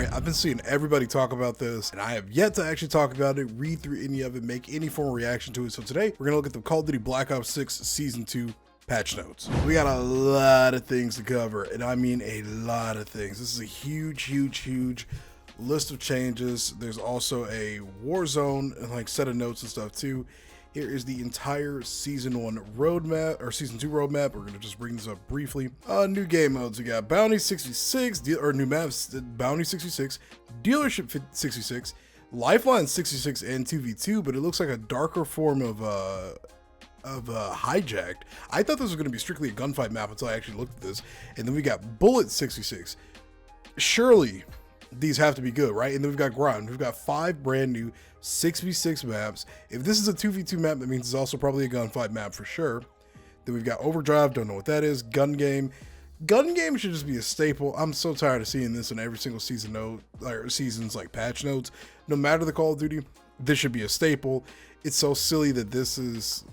right, I've been seeing everybody talk about this, and I have yet to actually talk about it, read through any of it, make any form of reaction to it. So today, we're gonna look at the Call of Duty Black Ops 6 Season 2 patch notes. We got a lot of things to cover, and I mean a lot of things. This is a huge list of changes. There's also a Warzone like set of notes and stuff too. Here is the entire Season 1 roadmap, or Season 2 roadmap. We're going to just bring this up briefly. New game modes. We got Bounty 66, or new maps, Bounty 66, Dealership 66, Lifeline 66, and 2v2, but it looks like a darker form of Hijacked. I thought this was going to be strictly a gunfight map until I actually looked at this. And then we got Bullet 66. Surely these have to be good, right? And then we've got Grind. We've got 5 brand new 6v6 maps. If this is a 2v2 map, that means it's also probably a gunfight map for sure. Then we've got Overdrive, don't know what that is. Gun Game. Gun Game should just be a staple. I'm so tired of seeing this in every single season note, or seasons like patch notes. No matter the Call of Duty, this should be a staple. It's so silly that this is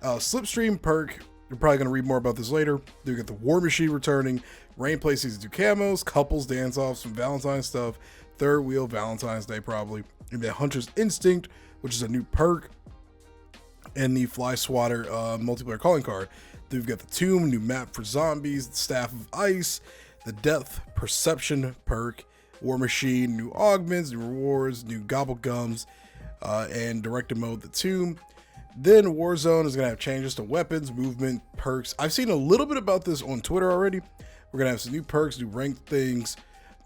Slipstream perk. You're probably going to read more about this later. Then we got the War Machine returning, Rainplay Season 2 camos, couples dance-offs, some Valentine's stuff, third wheel Valentine's Day probably, and then Hunter's Instinct, which is a new perk, and the Fly Swatter multiplayer calling card. Then we've got the Tomb, new map for zombies, the Staff of Ice, the Depth Perception perk, War Machine, new augments, new rewards, new gobble gums, and directed mode, the Tomb. Then Warzone is going to have changes to weapons, movement, perks. I've seen a little bit about this on Twitter already. We're going to have some new perks, new ranked things,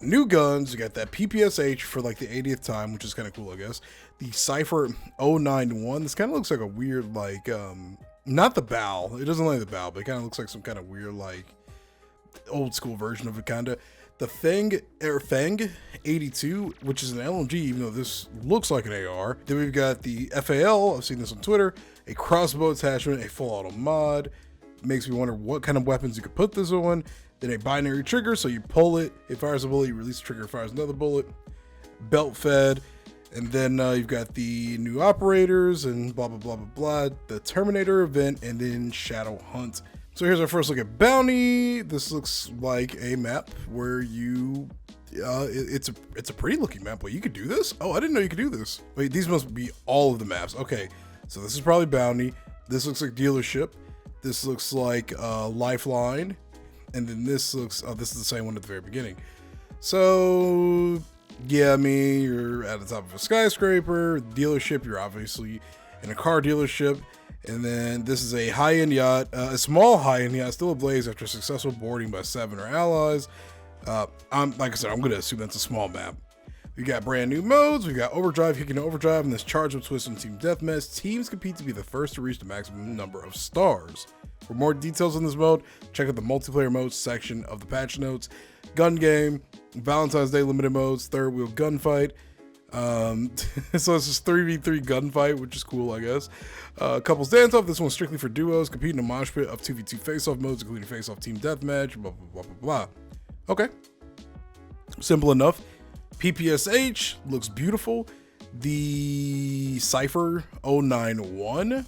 new guns. You got that PPSH for like the 80th time, which is kind of cool, I guess. The Cypher 091. This kind of looks like a weird, like, not the bow. It doesn't look like the bow, but it kind of looks like some kind of weird, like, old school version of it, kind of. The Fang 82, which is an LMG, even though this looks like an AR. Then we've got the FAL, I've seen this on Twitter, a crossbow attachment, a full auto mod. Makes me wonder what kind of weapons you could put this on. Then a binary trigger, so you pull it, it fires a bullet, you release the trigger, it fires another bullet. Belt fed. And then you've got the new operators and blah, blah, blah, blah, blah. The Terminator event, and then Shadow Hunt. So here's our first look at Bounty. This looks like a map where you, it's a pretty looking map. Wait, you could do this? Oh, I didn't know you could do this. Wait, these must be all of the maps. Okay, so this is probably Bounty. This looks like Dealership. This looks like Lifeline. And then this looks, oh, this is the same one at the very beginning. So yeah, I mean, you're at the top of a skyscraper. Dealership, you're obviously in a car dealership. And then this is a high-end yacht, a small high-end yacht, still ablaze after successful boarding by 7 or allies. Like I said, I'm going to assume that's a small map. We got brand new modes. We got Overdrive, Kicking Overdrive, and this Charge Up Twist and Team Deathmatch. Teams compete to be the first to reach the maximum number of stars. For more details on this mode, check out the multiplayer modes section of the patch notes. Gun Game, Valentine's Day limited modes, third wheel gunfight. So it's just 3v3 gunfight, which is cool, I guess. Couples dance off. This one's strictly for duos. Compete in a mosh pit of 2v2 face-off modes, including face-off team deathmatch. Blah blah blah blah blah. Okay, simple enough. PPSH looks beautiful. The Cypher 091,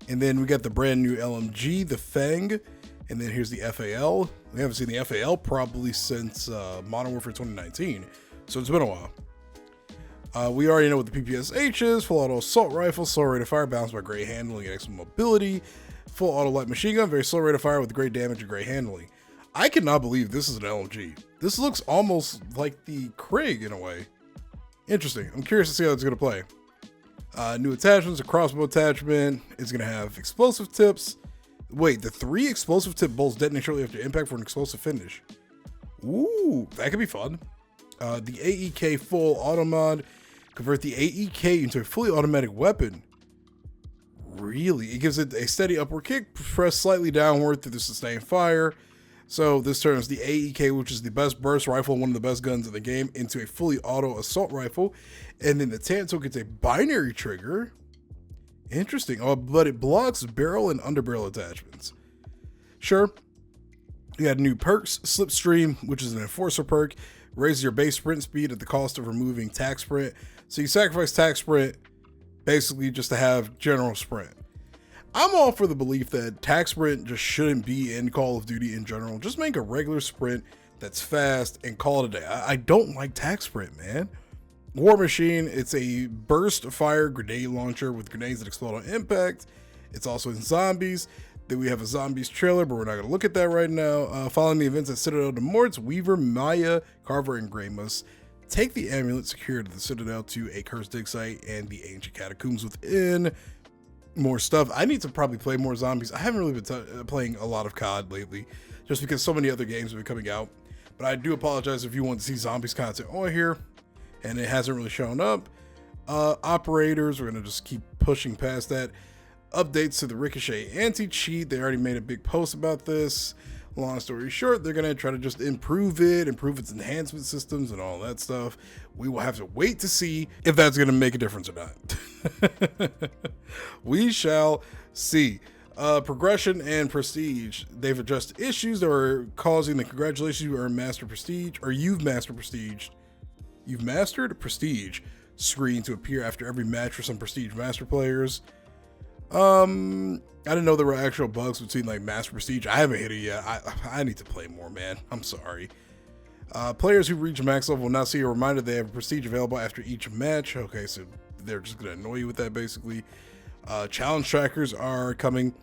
and then we got the brand new LMG, the Fang, and then here's the FAL. We haven't seen the FAL probably since Modern Warfare 2019, so it's been a while. We already know what the PPSH is. Full auto assault rifle, slow rate of fire, balanced by great handling and excellent mobility. Full auto light machine gun, very slow rate of fire with great damage and great handling. I cannot believe this is an LMG. This looks almost like the Krig in a way. Interesting. I'm curious to see how it's going to play. New attachments, a crossbow attachment. It's going to have explosive tips. Wait, the 3 explosive tip bolts detonate shortly after impact for an explosive finish. Ooh, that could be fun. The AEK full auto mod. Convert the AEK into a fully automatic weapon. Really? It gives it a steady upward kick, press slightly downward through the sustained fire. So this turns the AEK, which is the best burst rifle, one of the best guns in the game, into a fully auto assault rifle. And then the Tanto gets a binary trigger. Interesting. Oh, but it blocks barrel and underbarrel attachments. Sure. You got new perks. Slipstream, which is an enforcer perk. Raises your base sprint speed at the cost of removing tac sprint. So you sacrifice tac sprint basically just to have general sprint. I'm all for the belief that tac sprint just shouldn't be in Call of Duty in general. Just make a regular sprint that's fast, and call it a day. I don't like Tac Sprint, man. War Machine, it's a burst fire grenade launcher with grenades that explode on impact. It's also in zombies. Then we have a zombies trailer, but we're not going to look at that right now. Following the events at Citadel de Morts, Weaver, Maya, Carver, and Greymus take the amulet secured to the Citadel to a cursed dig site and the ancient catacombs within. More stuff. I need to probably play more zombies. I haven't really been playing a lot of COD lately, just because so many other games have been coming out. But I do apologize if you want to see zombies content on here and it hasn't really shown up. Operators, we're going to just keep pushing past that. Updates to the Ricochet anti-cheat. They already made a big post about this. Long story short, they're going to try to just improve its enhancement systems and all that stuff. We will have to wait to see if that's going to make a difference or not. We shall see. Progression and prestige. They've addressed issues that are causing the congratulations you earn master prestige, or you've mastered prestige. You've mastered prestige screen to appear after every match for some prestige master players. I didn't know there were actual bugs between like master prestige. I haven't hit it yet. I need to play more, man. I'm sorry. Players who reach max level will now see a reminder they have prestige available after each match. Okay, so they're just gonna annoy you with that basically. Challenge trackers are coming.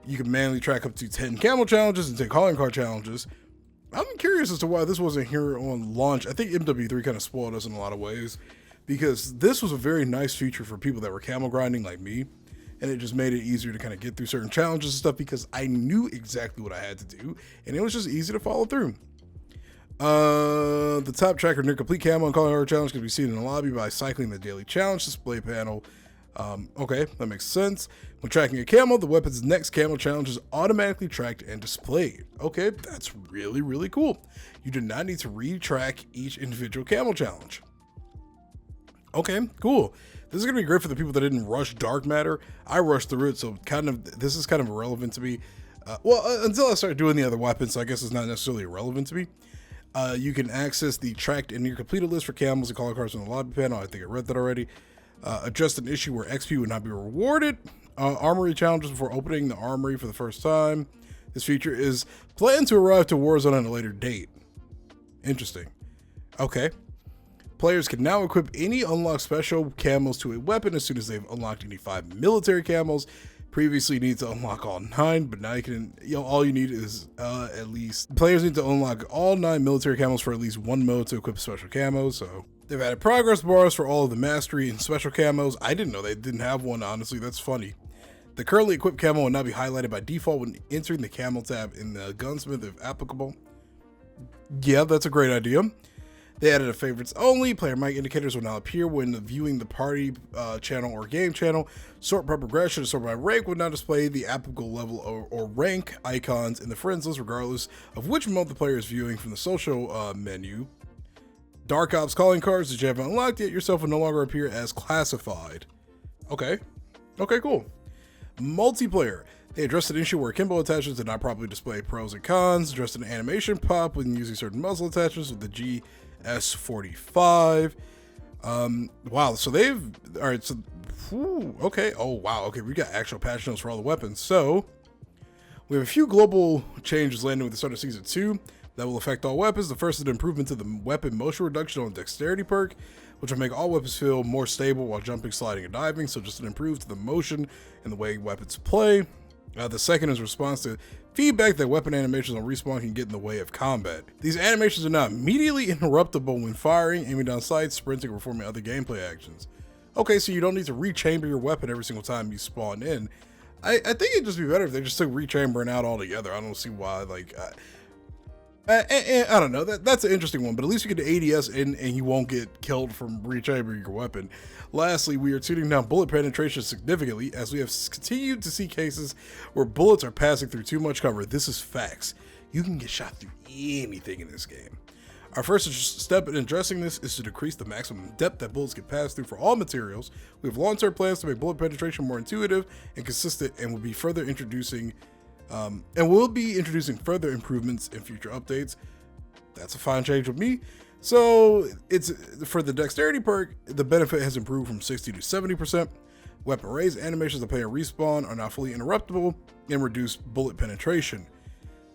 You can manually track up to 10 camel challenges and 10 calling card challenges. I'm curious as to why this wasn't here on launch. I think MW3 kind of spoiled us in a lot of ways, because this was a very nice feature for people that were camel grinding like me, and it just made it easier to kind of get through certain challenges and stuff because I knew exactly what I had to do, and it was just easy to follow through. The top tracker near complete camo and calling card challenge can be seen in the lobby by cycling the daily challenge display panel. Okay, that makes sense. When tracking a camo, the weapon's next camo challenge is automatically tracked and displayed. Okay, that's really, really cool. You do not need to retrack each individual camo challenge. Okay, cool. This is going to be great for the people that didn't rush Dark Matter. I rushed through it, so this is kind of irrelevant to me. Until I start doing the other weapons, so I guess it's not necessarily irrelevant to me. You can access the tracked and near completed list for camos and calling cards on the lobby panel. I think I read that already. Adjust an issue where XP would not be rewarded. Armory challenges before opening the armory for the first time. This feature is planned to arrive to Warzone at a later date. Interesting. Okay. Players can now equip any unlocked special camos to a weapon as soon as they've unlocked any 5 military camos. Previously, you need to unlock all 9, but now you can, all you need is at least, players need to unlock all 9 military camos for at least 1 mode to equip special camos. So they've added progress bars for all of the mastery and special camos. I didn't know they didn't have one, honestly. That's funny. The currently equipped camo will now be highlighted by default when entering the camo tab in the gunsmith if applicable. Yeah, that's a great idea. They added a favorites only. Player mic indicators will now appear when viewing the party channel or game channel. Sort by progression and sort by rank will now display the applicable level or rank icons in the friends list regardless of which mode the player is viewing from the social menu. Dark Ops calling cards that you haven't unlocked yet yourself will no longer appear as classified. Okay. Okay, cool. Multiplayer. They addressed an issue where Kimbo attachments did not properly display pros and cons. Addressed an animation pop when using certain muzzle attachments with the GS45. Wow, so they've, all right, so, okay, oh wow, okay, we got actual patch notes for all the weapons. So, we have a few global changes landing with the start of Season 2 that will affect all weapons. The first is an improvement to the weapon motion reduction on dexterity perk, which will make all weapons feel more stable while jumping, sliding, and diving, so just an improvement to the motion and the way weapons play. The second is response to feedback that weapon animations on respawn can get in the way of combat. These animations are now immediately interruptible when firing, aiming down sights, sprinting, or performing other gameplay actions. Okay, so you don't need to rechamber your weapon every single time you spawn in. I think it'd just be better if they just took rechambering out altogether. I don't see why, like, I don't know, that's an interesting one, but at least you get the ADS in and you won't get killed from rechambering your weapon. Lastly, we are tuning down bullet penetration significantly as we have continued to see cases where bullets are passing through too much cover. This is facts. You can get shot through anything in this game. Our first step in addressing this is to decrease the maximum depth that bullets can pass through for all materials. We have long-term plans to make bullet penetration more intuitive and consistent, and will be further introducing further improvements in future updates. That's a fine change with me. So it's for the dexterity perk, the benefit has improved from 60 to 70%. Weapon raise animations that play a respawn are now fully interruptible and reduce bullet penetration.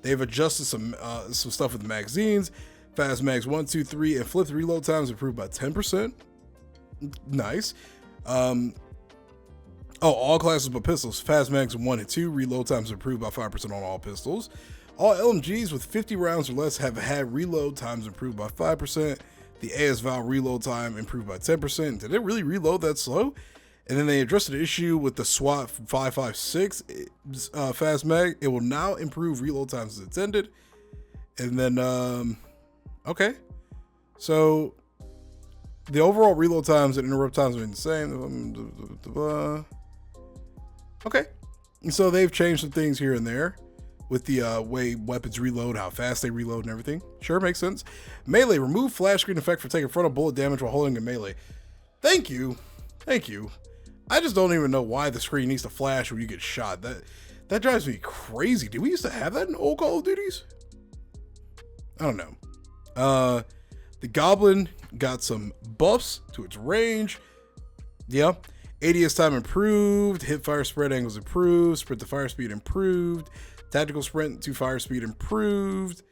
They've adjusted some stuff with the magazines. Fast mags 1, 2, 3, and flipped reload times improved by 10%. Nice. All classes but pistols. Fast mags 1 and 2, reload times improved by 5% on all pistols. All LMGs with 50 rounds or less have had reload times improved by 5%. The AS-Val reload time improved by 10%. Did it really reload that slow? And then they addressed an issue with the SWAT 556 fast mag. It will now improve reload times as intended. And then, okay. So the overall reload times and interrupt times are the same. Okay. So they've changed some things here and there with the way weapons reload, how fast they reload and everything. Sure, makes sense. Melee, remove flash screen effect for taking frontal bullet damage while holding a melee. Thank you. Thank you. I just don't even know why the screen needs to flash when you get shot. That drives me crazy. Did we used to have that in old Call of Duties? I don't know. The Goblin got some buffs to its range. Yeah. ADS time improved. Hip fire spread angles improved. Sprint to fire speed improved. Tactical sprint to fire speed improved.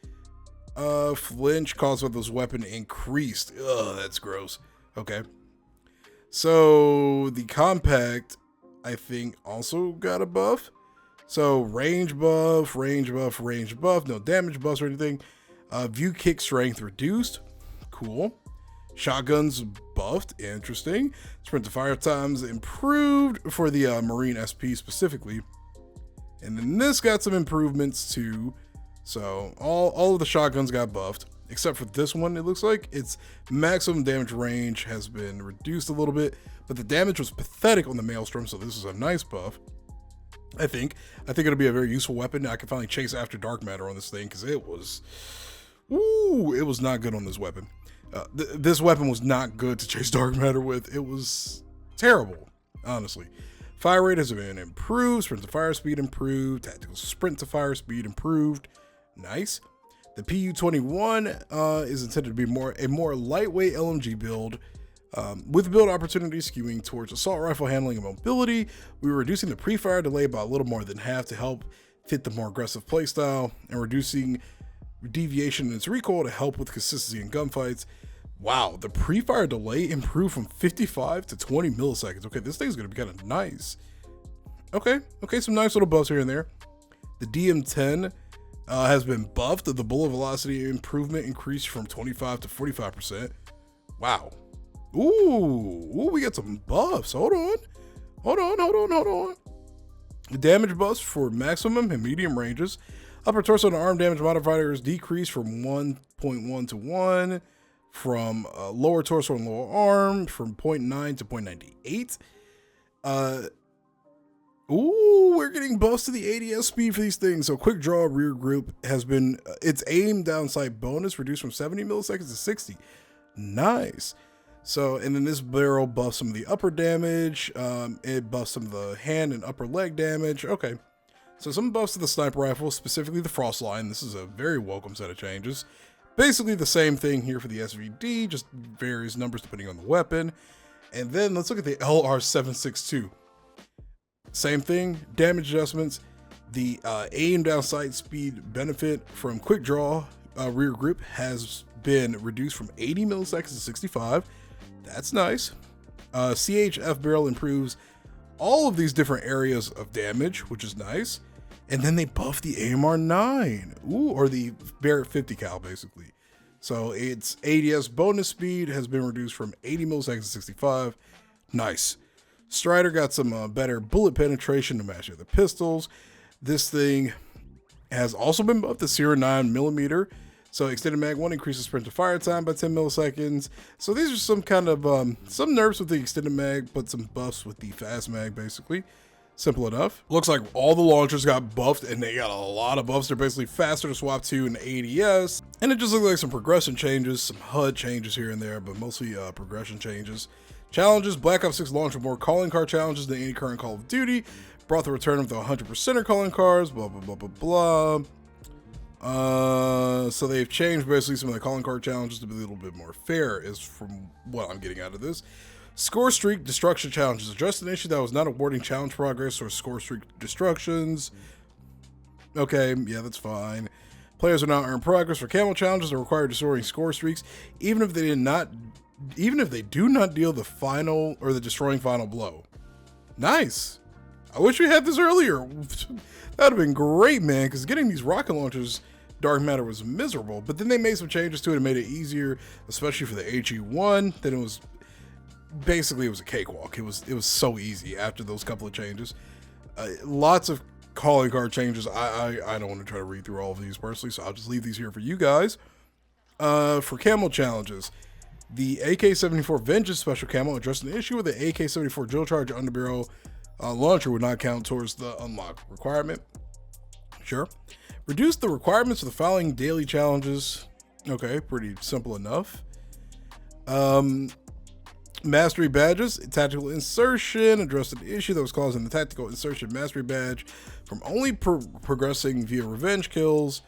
Flinch caused by those weapon increased. Ugh, that's gross. Okay. So the compact, I think, also got a buff. So range buff, range buff, range buff. No damage buffs or anything. View kick strength reduced. Cool. Shotguns buffed. Interesting. Sprint to fire times improved for the Marine SP specifically. And then this got some improvements too. So all of the shotguns got buffed. Except for this one, it looks like its maximum damage range has been reduced a little bit, but the damage was pathetic on the Maelstrom, so this is a nice buff. I think it'll be a very useful weapon. I can finally chase after dark matter on this thing because it was not good on this weapon. This weapon was not good to chase dark matter with. It was terrible, honestly. Fire rate has been improved. Sprint to fire speed improved. Tactical sprint to fire speed improved. Nice. The PU-21 is intended to be a more lightweight LMG build, with build opportunities skewing towards assault rifle handling and mobility. We were reducing the pre-fire delay by a little more than half to help fit the more aggressive playstyle, and reducing deviation in its recoil to help with consistency in gunfights. Wow, the pre-fire delay improved from 55 to 20 milliseconds. Okay, this thing's gonna be kind of nice. Okay, some nice little buffs here and there. The DM-10 has been buffed. The bullet velocity improvement increased from 25 to 45%. Wow. Ooh, we got some buffs. Hold on. The damage buffs for maximum and medium ranges. Upper torso and arm damage modifiers decreased from 1.1 to 1. From lower torso and lower arm from 0.9 to 0.98. We're getting buffs to the ADS speed for these things. So quick draw rear group has been, its aim downside bonus reduced from 70 milliseconds to 60. Nice. So, and then this barrel buffs some of the upper damage. It buffs some of the hand and upper leg damage. Okay. So some buffs to the sniper rifle, specifically the frost line. This is a very welcome set of changes. Basically the same thing here for the SVD, just various numbers depending on the weapon. And then let's look at the LR762. Same thing, damage adjustments. The aim down sight speed benefit from quick draw rear grip has been reduced from 80 milliseconds to 65. That's nice. CHF barrel improves all of these different areas of damage, which is nice. And then they buffed the AMR-9, or the Barrett 50 cal, basically. So its ADS bonus speed has been reduced from 80 milliseconds to 65. Nice. Strider got some better bullet penetration to match the other pistols. This thing has also been buffed to Sierra 9mm. So extended mag 1 increases sprint to fire time by 10 milliseconds. So these are some kind of, some nerfs with the extended mag, but some buffs with the fast mag, basically. Simple enough. Looks like all the launchers got buffed, and they got a lot of buffs. They're basically faster to swap to in ADS. And it just looks like some progression changes, some HUD changes here and there, but mostly progression changes. Challenges, Black Ops 6 launched with more calling card challenges than any current Call of Duty. Brought the return of the 100%er calling cards, blah, blah, blah, blah, blah. So they've changed basically some of the calling card challenges to be a little bit more fair, is from what I'm getting out of this. Score streak destruction challenges. Addressed an issue that was not awarding challenge progress or score streak destructions. Okay, yeah, that's fine. Players will now earn progress for camo challenges that require destroying score streaks, even if they do not deal the final or the destroying final blow. Nice. I wish we had this earlier. That would have been great, man, because getting these rocket launchers dark matter was miserable. But then they made some changes to it and made it easier, especially for the HE1. Then it was basically, it was a cakewalk. It was so easy after those couple of changes. Lots of calling card changes. I don't want to try to read through all of these personally, so I'll just leave these here for you guys. For camo challenges, the AK-74 Vengeance special camo addressed an issue with the AK-74 dual charge underbarrel launcher would not count towards the unlock requirement. Sure. Reduce the requirements for the following daily challenges. Okay, pretty simple enough. Mastery badges, tactical insertion addressed an issue that was causing the tactical insertion mastery badge from only progressing via revenge kills.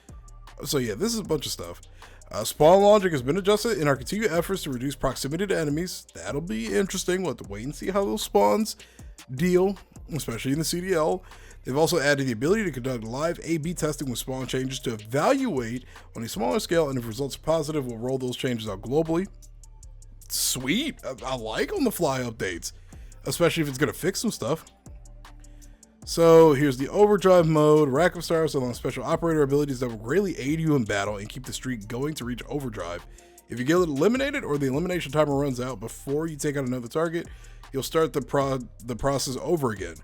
So yeah, this is a bunch of stuff. Spawn logic has been adjusted in our continued efforts to reduce proximity to enemies. That'll be interesting. We'll have to wait and see how those spawns deal, especially in the CDL. They've also added the ability to conduct live A/B testing with spawn changes to evaluate on a smaller scale, and if results are positive, we'll roll those changes out globally. Sweet. I like on the fly updates, especially if it's going to fix some stuff. So here's the overdrive mode. Rack of stars along special operator abilities that will greatly aid you in battle and keep the streak going to reach overdrive. If you get eliminated or the elimination timer runs out before you take out another target, you'll start the process over again.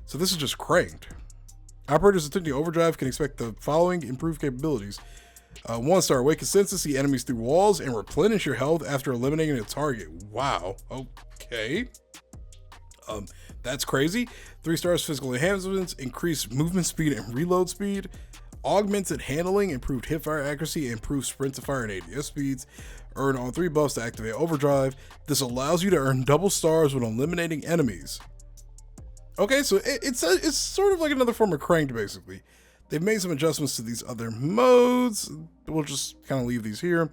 So this is just cranked. Operators attempting overdrive can expect the following improved capabilities. 1-star, awaken senses, see enemies through walls, and replenish your health after eliminating a target. Wow. Okay. That's crazy. 3 stars, physical enhancements, increased movement speed and reload speed. Augmented handling, improved hipfire accuracy, improved sprint to fire and ADS speeds. Earn all 3 buffs to activate overdrive. This allows you to earn double stars when eliminating enemies. Okay, so it's sort of like another form of cranked, basically. They've made some adjustments to these other modes. We'll just kind of leave these here.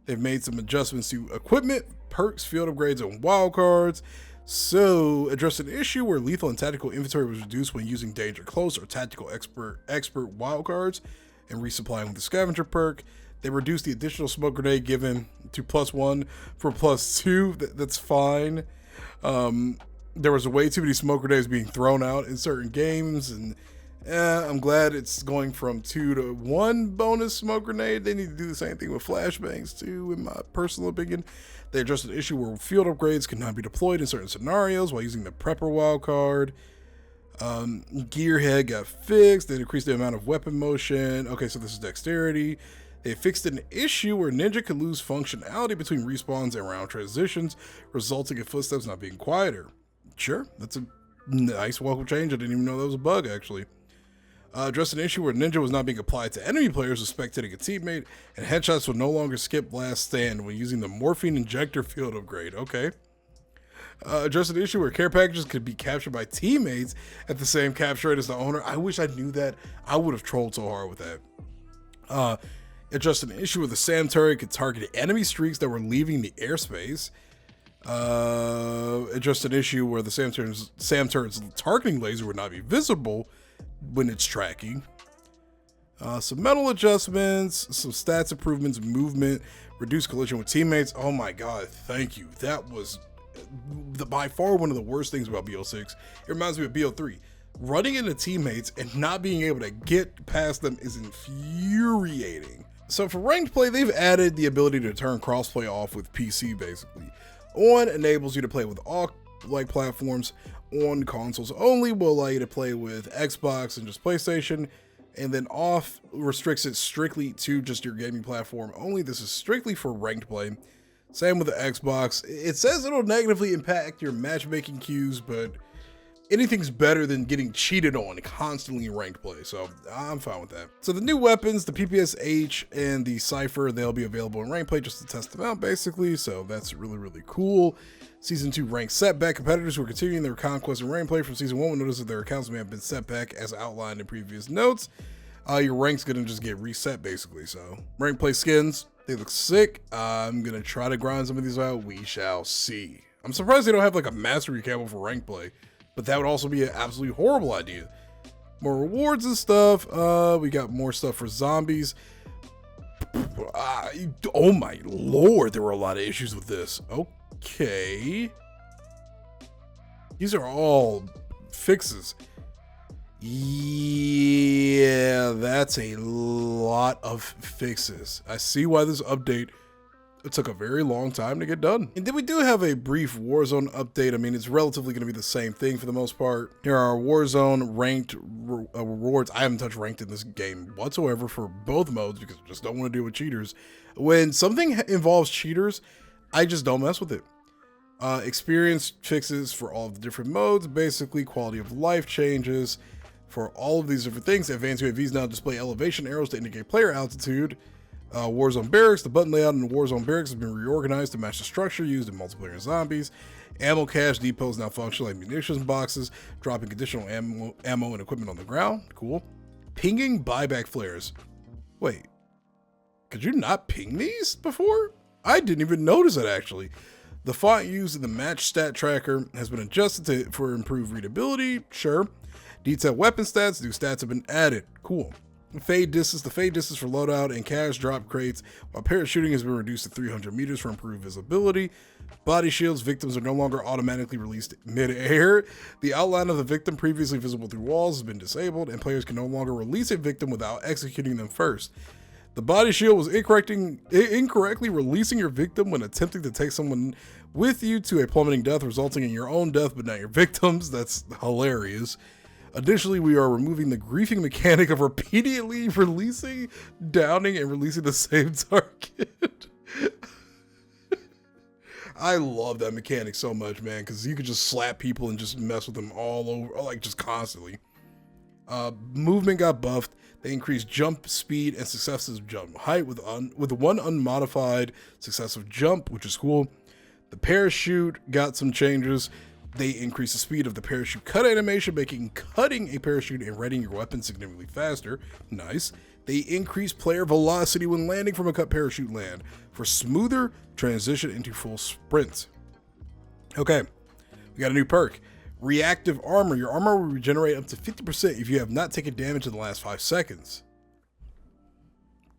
They've made some adjustments to equipment, perks, field upgrades, and wildcards. So, address an issue where lethal and tactical inventory was reduced when using danger close or tactical expert wildcards and resupplying with the scavenger perk. They reduced the additional smoke grenade given to +1 for +2. That's fine. There was way too many smoke grenades being thrown out in certain games, and I'm glad it's going from 2 to 1 bonus smoke grenade. They need to do the same thing with flashbangs too, in my personal opinion. They addressed an issue where field upgrades could not be deployed in certain scenarios while using the prepper wildcard. Gearhead got fixed. They decreased the amount of weapon motion. Okay, so this is dexterity. They fixed an issue where Ninja could lose functionality between respawns and round transitions, resulting in footsteps not being quieter. Sure, that's a nice welcome change. I didn't even know that was a bug, actually. Addressed an issue where Ninja was not being applied to enemy players with spectating a teammate, and headshots would no longer skip last stand when using the morphine injector field upgrade. Okay. Addressed an issue where care packages could be captured by teammates at the same capture rate as the owner. I wish I knew that. I would have trolled so hard with that. Addressed an issue where the SAM turret could target enemy streaks that were leaving the airspace. Addressed an issue where the SAM turret's targeting laser would not be visible when it's tracking. Some metal adjustments, some stats improvements, movement, reduced collision with teammates. Oh my god, thank you. That was by far one of the worst things about BO6. It reminds me of BO3. Running into teammates and not being able to get past them is infuriating. So for ranked play, they've added the ability to turn crossplay off with PC, basically. On enables you to play with all like platforms. On consoles only will allow you to play with Xbox and just PlayStation, and then off restricts it strictly to just your gaming platform only. This is strictly for ranked play. Same with the Xbox. It says it'll negatively impact your matchmaking queues, but anything's better than getting cheated on constantly in ranked play, so I'm fine with that. So the new weapons, the PPSH and the Cypher, they'll be available in ranked play just to test them out, basically, so that's really, really cool. Season 2 ranked setback. Competitors who are continuing their conquest in ranked play from Season 1 will notice that their accounts may have been set back as outlined in previous notes. Your rank's gonna just get reset, basically, so. Ranked play skins, they look sick. I'm gonna try to grind some of these out. We shall see. I'm surprised they don't have like a mastery camo for ranked play, but that would also be an absolutely horrible idea. More rewards and stuff. We got more stuff for zombies. Oh my lord, there were a lot of issues with this. Okay. These are all fixes. Yeah, that's a lot of fixes. I see why this update, it took a very long time to get done. And then we do have a brief Warzone update. I mean, it's relatively going to be the same thing for the most part. Here are our Warzone ranked rewards. I haven't touched ranked in this game whatsoever for both modes because I just don't want to deal with cheaters. When something involves cheaters, I just don't mess with it. Experience fixes for all of the different modes, basically quality of life changes for all of these different things. Advanced UAVs now display elevation arrows to indicate player altitude. Warzone Barracks, the button layout in Warzone Barracks has been reorganized to match the structure used in multiplayer and zombies. Ammo cache depots now function like munitions boxes, dropping additional ammo and equipment on the ground. Cool. Pinging buyback flares. Wait, could you not ping these before? I didn't even notice it actually. The font used in the match stat tracker has been adjusted for improved readability. Sure. Detailed weapon stats. New stats have been added. Cool. Fade distance. The fade distance for loadout and cash drop crates while parachuting has been reduced to 300 meters for improved visibility. Body shields. Victims are no longer automatically released mid-air. The outline of the victim previously visible through walls has been disabled, and players can no longer release a victim without executing them first. The body shield was incorrectly releasing your victim when attempting to take someone with you to a plummeting death, resulting in your own death but not your victims. That's hilarious. Additionally, we are removing the griefing mechanic of repeatedly releasing, downing, and releasing the same target. I love that mechanic so much, man, because you could just slap people and just mess with them all over, like just constantly. Movement got buffed. They increased jump speed and successive jump height with one unmodified successive jump, which is cool. The parachute got some changes. They increased the speed of the parachute cut animation, making cutting a parachute and readying your weapon significantly faster. Nice. They increased player velocity when landing from a cut parachute land for smoother transition into full sprint. Okay, we got a new perk. Reactive armor. Your armor will regenerate up to 50% if you have not taken damage in the last 5 seconds.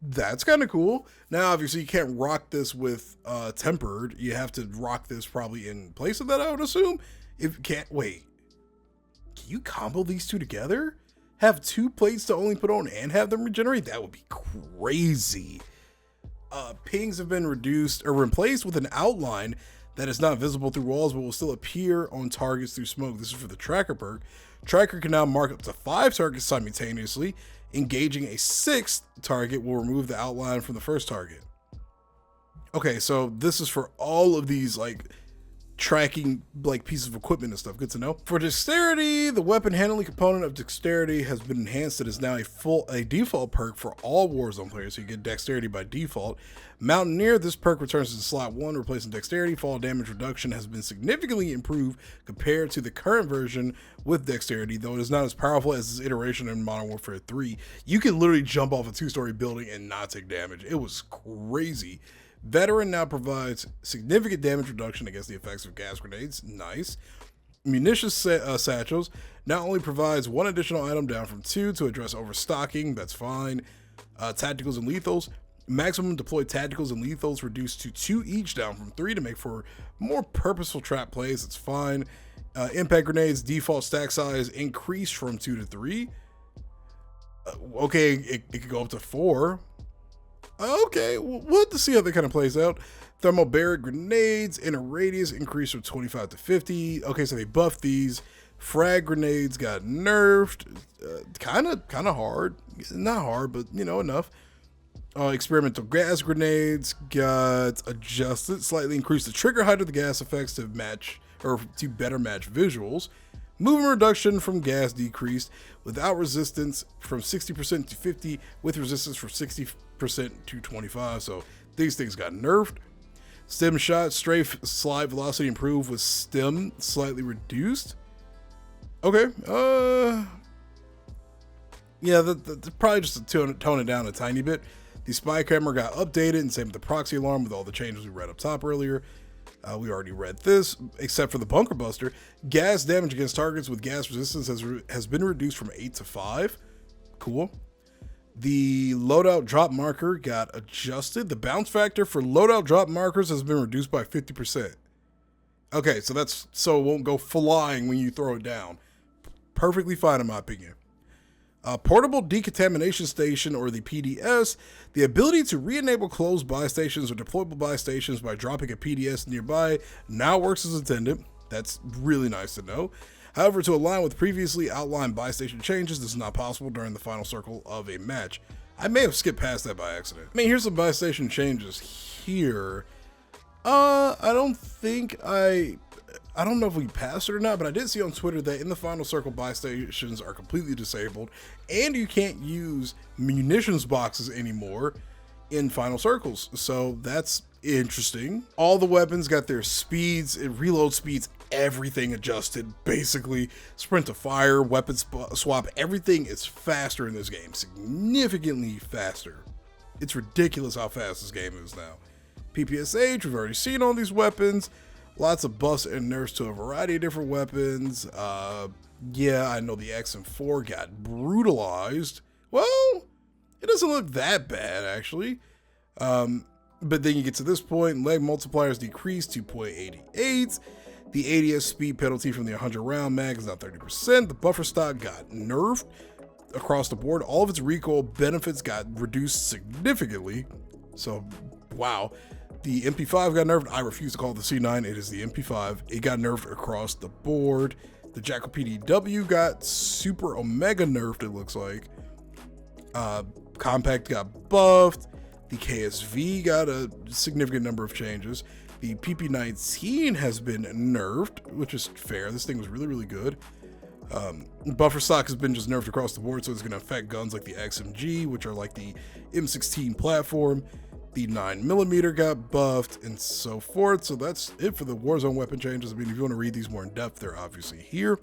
That's kind of cool. Now, obviously, you can't rock this with tempered. You have to rock this probably in place of that, I would assume. If you can't, wait. Can you combo these two together? Have 2 plates to only put on and have them regenerate? That would be crazy. Pings have been reduced or replaced with an outline that is not visible through walls but will still appear on targets through smoke. This is for the tracker perk. Tracker can now mark up to 5 targets simultaneously. Engaging a 6th target will remove the outline from the first target. Okay, so this is for all of these like tracking like pieces of equipment and stuff. Good to know. For dexterity, the weapon handling component of dexterity has been enhanced. It is now a default perk for all Warzone players, so you get dexterity by default. Mountaineer, this perk returns to slot 1, replacing dexterity. Fall damage reduction has been significantly improved compared to the current version with dexterity, though it is not as powerful as its iteration in Modern Warfare 3. You can literally jump off a 2-story building and not take damage. It was crazy. Veteran now provides significant damage reduction against the effects of gas grenades. Nice. Munitions satchels not only provides 1 additional item down from 2 to address overstocking. That's fine. Tacticals and lethals. Maximum deployed tacticals and lethals reduced to 2 each, down from 3 to make for more purposeful trap plays. It's fine. Impact grenades default stack size increased from 2 to 3. Okay, it could go up to 4. Okay, we'll have to see how that kind of plays out. Thermobaric grenades in a radius increased from 25 to 50. Okay, so they buffed these. Frag grenades got nerfed. Kind of hard. Not hard, but you know, enough. Experimental gas grenades got adjusted. Slightly increased the trigger height of the gas effects to match or to better match visuals. Movement reduction from gas decreased without resistance from 60% to 50, with resistance from 60% to 25. So these things got nerfed. Stem shot strafe slide velocity improved with stem slightly reduced. Okay. Yeah, probably just to tone it down a tiny bit. The spy camera got updated, and same with the proxy alarm with all the changes we read up top earlier. We already read this, except for the bunker buster. Gas damage against targets with gas resistance has been reduced from 8 to 5. Cool. The loadout drop marker got adjusted. The bounce factor for loadout drop markers has been reduced by 50%. Okay, so it won't go flying when you throw it down. Perfectly fine in my opinion. Portable Decontamination Station, or the PDS, the ability to re-enable closed buy stations or deployable buy stations by dropping a PDS nearby now works as intended. That's really nice to know. However, to align with previously outlined buy station changes, this is not possible during the final circle of a match. I may have skipped past that by accident. I mean, here's some buy station changes here. I don't know if we passed it or not, but I did see on Twitter that in the final circle, buy stations are completely disabled, and you can't use munitions boxes anymore in final circles. So that's interesting. All the weapons got their speeds, reload speeds, everything adjusted. Basically, sprint to fire, weapon swap, everything is faster in this game, significantly faster. It's ridiculous how fast this game is now. PPSH, we've already seen all these weapons. Lots of buffs and nerfs to a variety of different weapons. Yeah, I know the XM4 got brutalized. Well, it doesn't look that bad, actually. But then you get to this point, leg multipliers decreased to 0.88. The ADS speed penalty from the 100 round mag is now 30%. The buffer stock got nerfed across the board. All of its recoil benefits got reduced significantly. So, wow. The MP5 got nerfed. I refuse to call it the C9. It is the MP5. It got nerfed across the board. The Jackal PDW got super omega nerfed, it looks like. Compact got buffed. The KSV got a significant number of changes. The PP19 has been nerfed, which is fair. This thing was really, really good. Buffer stock has been just nerfed across the board, so it's going to affect guns like the XMG, which are like the M16 platform. The 9mm got buffed and so forth. So that's it for the Warzone weapon changes. I mean, if you want to read these more in depth, they're obviously here.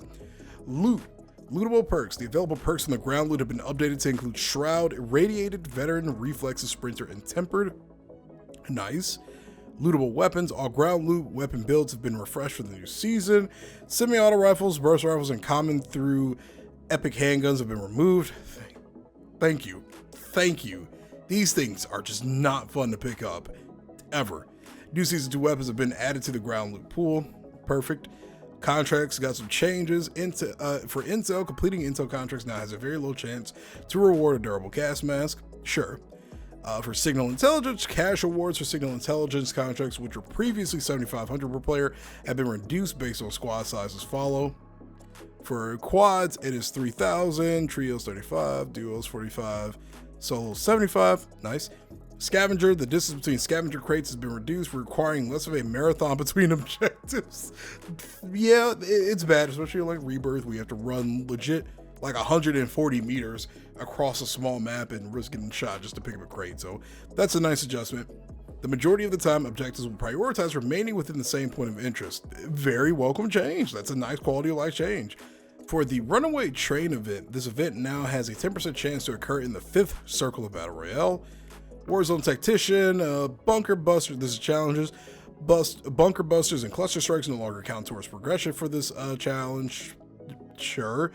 Lootable perks. The available perks from the ground loot have been updated to include Shroud, Irradiated, Veteran, Reflexes, Sprinter, and Tempered. Nice. Lootable weapons. All ground loot weapon builds have been refreshed for the new season. Semi-auto rifles, burst rifles, and common through epic handguns have been removed. Thank you. Thank you. These things are just not fun to pick up, ever. New Season 2 weapons have been added to the ground loot pool. Perfect. Contracts got some changes. For Intel, completing Intel contracts now has a very low chance to reward a durable gas mask. Sure. For Signal Intelligence, cash awards for Signal Intelligence contracts, which were previously 7,500 per player, have been reduced based on squad sizes follow. For quads, it is 3,000, trios 35, duos 45, solo 75, nice. Scavenger, the distance between scavenger crates has been reduced, requiring less of a marathon between objectives. Yeah, it's bad, especially like Rebirth. We have to run legit like 140 meters across a small map and risk getting shot just to pick up a crate. So that's a nice adjustment. The majority of the time, objectives will prioritize remaining within the same point of interest. Very welcome change. That's a nice quality of life change. For the Runaway Train event, this event now has a 10% chance to occur in the 5th circle of Battle Royale. Warzone Tactician, Bunker Busters, this is challenges. Bunker Busters and Cluster Strikes no longer count towards progression for this challenge. Sure.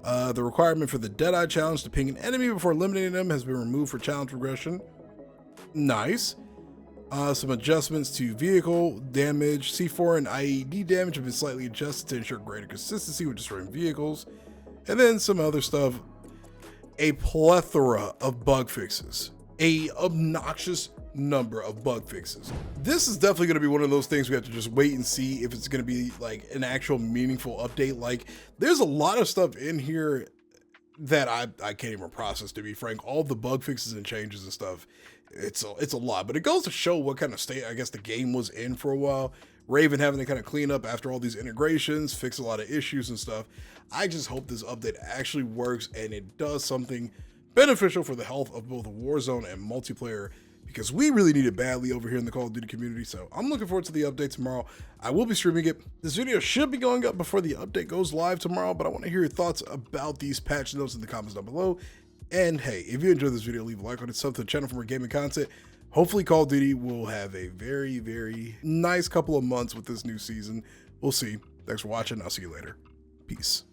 The requirement for the Deadeye challenge to ping an enemy before eliminating them has been removed for challenge progression. Nice. Some adjustments to vehicle damage. C4 and IED damage have been slightly adjusted to ensure greater consistency with destroying vehicles. And then some other stuff. A plethora of bug fixes. A obnoxious number of bug fixes. This is definitely going to be one of those things we have to just wait and see if it's going to be like an actual meaningful update. Like, there's a lot of stuff in here that I can't even process, to be frank. All the bug fixes and changes and stuff, it's a lot, but it goes to show what kind of state I guess the game was in for a while. Raven having to kind of clean up after all these integrations, fix a lot of issues and stuff. I just hope this update actually works and it does something beneficial for the health of both Warzone and multiplayer, because we really need it badly over here in the Call of Duty community. So I'm looking forward to the update tomorrow. I will be streaming it. This video should be going up before the update goes live tomorrow, but I want to hear your thoughts about these patch notes in the comments down below. And hey, if you enjoyed this video, leave a like on it, sub to the channel for more gaming content. Hopefully Call of Duty will have a very, very nice couple of months with this new season. We'll see. Thanks for watching. I'll see you later. Peace.